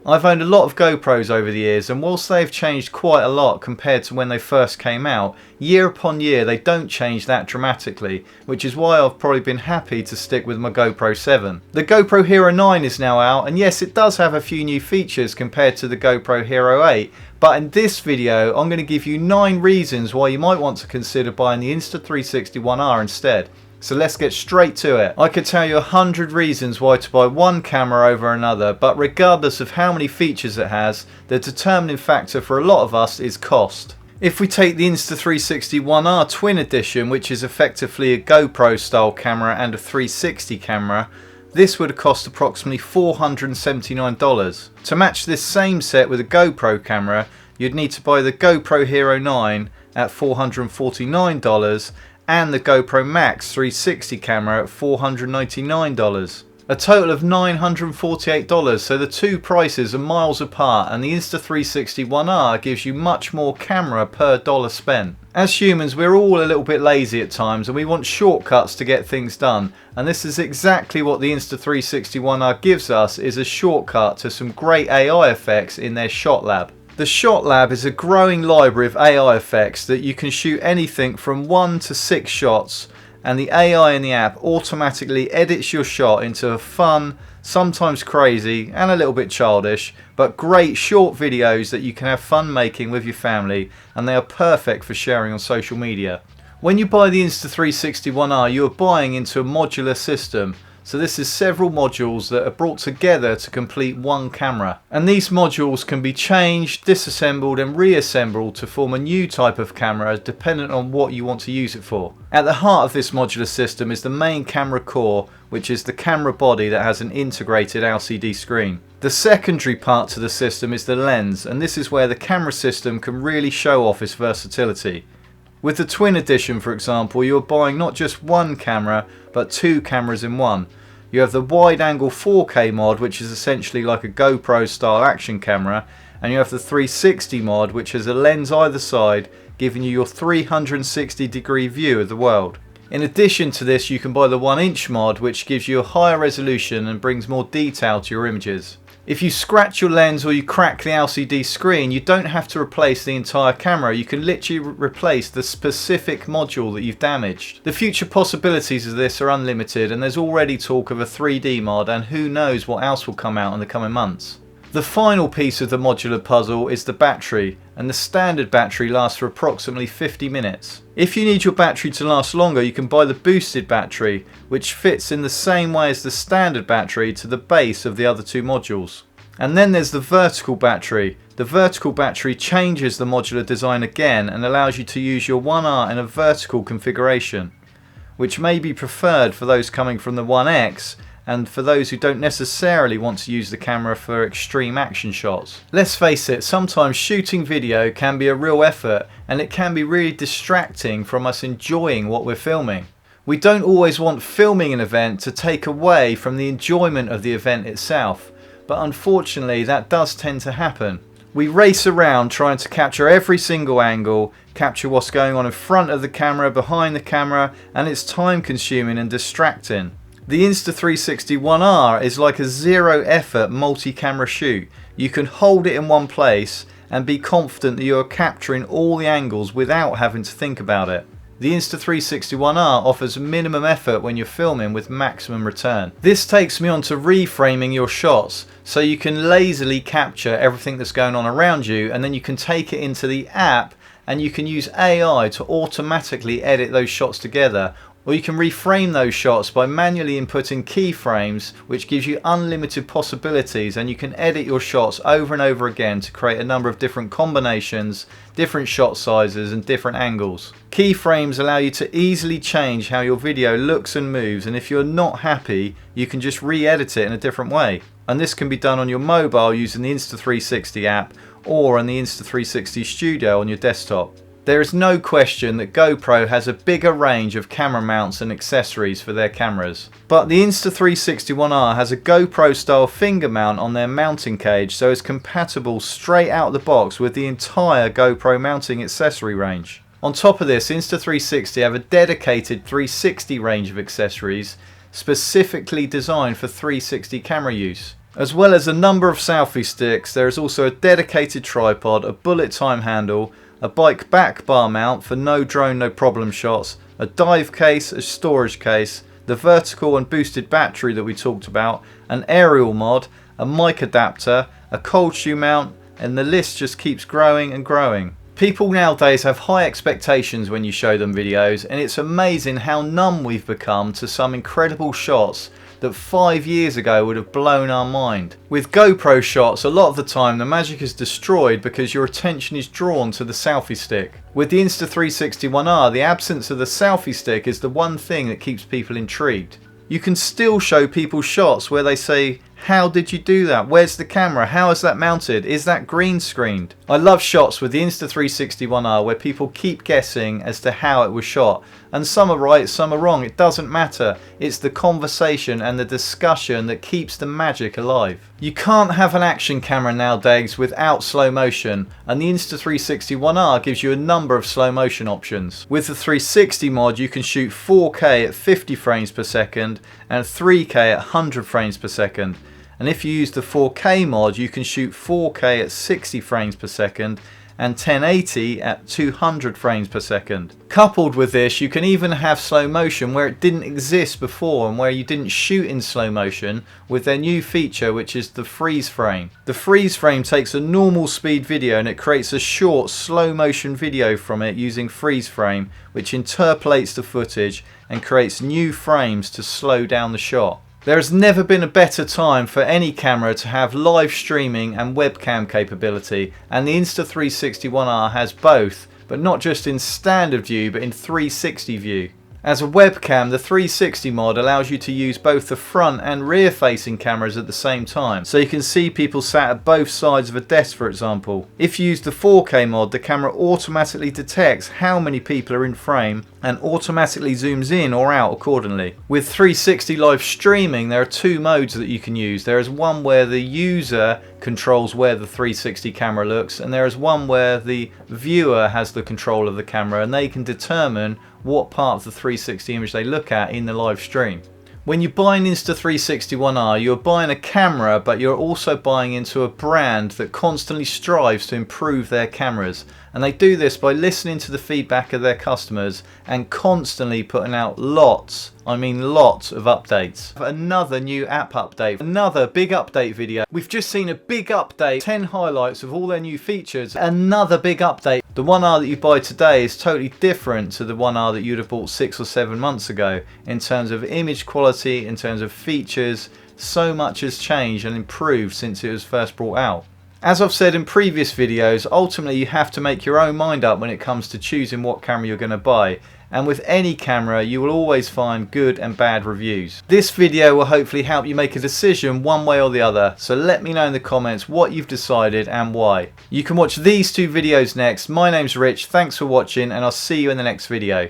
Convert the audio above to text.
I've owned a lot of GoPros over the years, and whilst they've changed quite a lot compared to when they first came out, year upon year they don't change that dramatically, which is why I've probably been happy to stick with my GoPro 7. The GoPro Hero 9 is now out, and yes, it does have a few new features compared to the GoPro Hero 8, but in this video I'm going to give you 9 reasons why you might want to consider buying the Insta360 1R instead. So let's get straight to it. I could tell you 100 reasons why to buy one camera over another, but regardless of how many features it has, the determining factor for a lot of us is cost. If we take the Insta360 1R Twin Edition, which is effectively a GoPro style camera and a 360 camera, this would have cost approximately $479. To match this same set with a GoPro camera, you'd need to buy the GoPro Hero 9 at $449 and the GoPro Max 360 camera at $499. A total of $948, so the two prices are miles apart, and the Insta360 1R gives you much more camera per dollar spent. As humans, we're all a little bit lazy at times and we want shortcuts to get things done, and this is exactly what the Insta360 1R gives us, is a shortcut to some great AI effects in their shot lab. The Shot Lab is a growing library of AI effects that you can shoot anything from 1 to 6 shots, and the AI in the app automatically edits your shot into a fun, sometimes crazy and a little bit childish, but great short videos that you can have fun making with your family, and they are perfect for sharing on social media. When you buy the Insta360 1R, you are buying into a modular system. So this is several modules that are brought together to complete one camera. And these modules can be changed, disassembled and reassembled to form a new type of camera dependent on what you want to use it for. At the heart of this modular system is the main camera core, which is the camera body that has an integrated LCD screen. The secondary part to the system is the lens, and this is where the camera system can really show off its versatility. With the Twin Edition, for example, you're buying not just one camera, but two cameras in one. You have the wide angle 4K mod, which is essentially like a GoPro style action camera, and you have the 360 mod, which has a lens either side, giving you your 360 degree view of the world. In addition to this, you can buy the 1-inch mod, which gives you a higher resolution and brings more detail to your images. If you scratch your lens or you crack the LCD screen, you don't have to replace the entire camera. You can literally replace the specific module that you've damaged. The future possibilities of this are unlimited, and there's already talk of a 3D mod, and who knows what else will come out in the coming months. The final piece of the modular puzzle is the battery, and the standard battery lasts for approximately 50 minutes. If you need your battery to last longer, you can buy the boosted battery, which fits in the same way as the standard battery to the base of the other two modules. And then there's the vertical battery. The vertical battery changes the modular design again and allows you to use your 1R in a vertical configuration, which may be preferred for those coming from the 1X and for those who don't necessarily want to use the camera for extreme action shots. Let's face it, sometimes shooting video can be a real effort, and it can be really distracting from us enjoying what we're filming. We don't always want filming an event to take away from the enjoyment of the event itself, but unfortunately that does tend to happen. We race around trying to capture every single angle, capture what's going on in front of the camera, behind the camera, and it's time consuming and distracting. The Insta360 1R is like a zero effort multi-camera shoot. You can hold it in one place and be confident that you are capturing all the angles without having to think about it. The Insta360 1R offers minimum effort when you're filming with maximum return. This takes me on to reframing your shots, so you can lazily capture everything that's going on around you, and then you can take it into the app and you can use AI to automatically edit those shots together. Or you can reframe those shots by manually inputting keyframes, which gives you unlimited possibilities, and you can edit your shots over and over again to create a number of different combinations, different shot sizes and different angles. Keyframes allow you to easily change how your video looks and moves, and if you're not happy, you can just re-edit it in a different way. And this can be done on your mobile using the Insta360 app or on the Insta360 Studio on your desktop. There is no question that GoPro has a bigger range of camera mounts and accessories for their cameras. But the Insta360 1R has a GoPro style finger mount on their mounting cage, so it's compatible straight out the box with the entire GoPro mounting accessory range. On top of this, Insta360 have a dedicated 360 range of accessories specifically designed for 360 camera use. As well as a number of selfie sticks, there is also a dedicated tripod, a bullet time handle, a bike back bar mount for no drone no problem shots, a dive case, a storage case, the vertical and boosted battery that we talked about, an aerial mod, a mic adapter, a cold shoe mount, and the list just keeps growing and growing. People nowadays have high expectations when you show them videos, and it's amazing how numb we've become to some incredible shots that 5 years ago would have blown our mind. With GoPro shots, a lot of the time the magic is destroyed because your attention is drawn to the selfie stick. With the Insta360 1R, the absence of the selfie stick is the one thing that keeps people intrigued. You can still show people shots where they say, how did you do that? Where's the camera? How is that mounted? Is that green screened? I love shots with the Insta360 1R where people keep guessing as to how it was shot. And some are right, some are wrong. It doesn't matter. It's the conversation and the discussion that keeps the magic alive. You can't have an action camera nowadays without slow motion, and the Insta360 1R gives you a number of slow motion options. With the 360 mod you can shoot 4K at 50 frames per second and 3K at 100 frames per second. And if you use the 4K mod you can shoot 4K at 60 frames per second and 1080 at 200 frames per second. Coupled with this, you can even have slow motion where it didn't exist before and where you didn't shoot in slow motion with their new feature, which is the freeze frame. The freeze frame takes a normal speed video and it creates a short slow motion video from it using freeze frame, which interpolates the footage and creates new frames to slow down the shot. There has never been a better time for any camera to have live streaming and webcam capability, and the Insta360 1R has both, but not just in standard view but in 360 view. As a webcam, the 360 mod allows you to use both the front and rear facing cameras at the same time, so you can see people sat at both sides of a desk, for example. If you use the 4K mod, the camera automatically detects how many people are in frame and automatically zooms in or out accordingly. With 360 live streaming, there are two modes that you can use. There is one where the user controls where the 360 camera looks, and there is one where the viewer has the control of the camera and they can determine what part of the 360 image they look at in the live stream. When you buy an Insta360 1R, you're buying a camera, but you're also buying into a brand that constantly strives to improve their cameras. And they do this by listening to the feedback of their customers and constantly putting out lots, I mean lots of updates. Another new app update, another big update video. We've just seen a big update, 10 highlights of all their new features, another big update. The 1R that you buy today is totally different to the 1R that you'd have bought 6 or 7 months ago in terms of image quality, in terms of features. So much has changed and improved since it was first brought out. As I've said in previous videos, ultimately you have to make your own mind up when it comes to choosing what camera you're going to buy. And with any camera you will always find good and bad reviews. This video will hopefully help you make a decision one way or the other, so let me know in the comments what you've decided and why. You can watch these two videos next. My name's Rich, thanks for watching and I'll see you in the next video.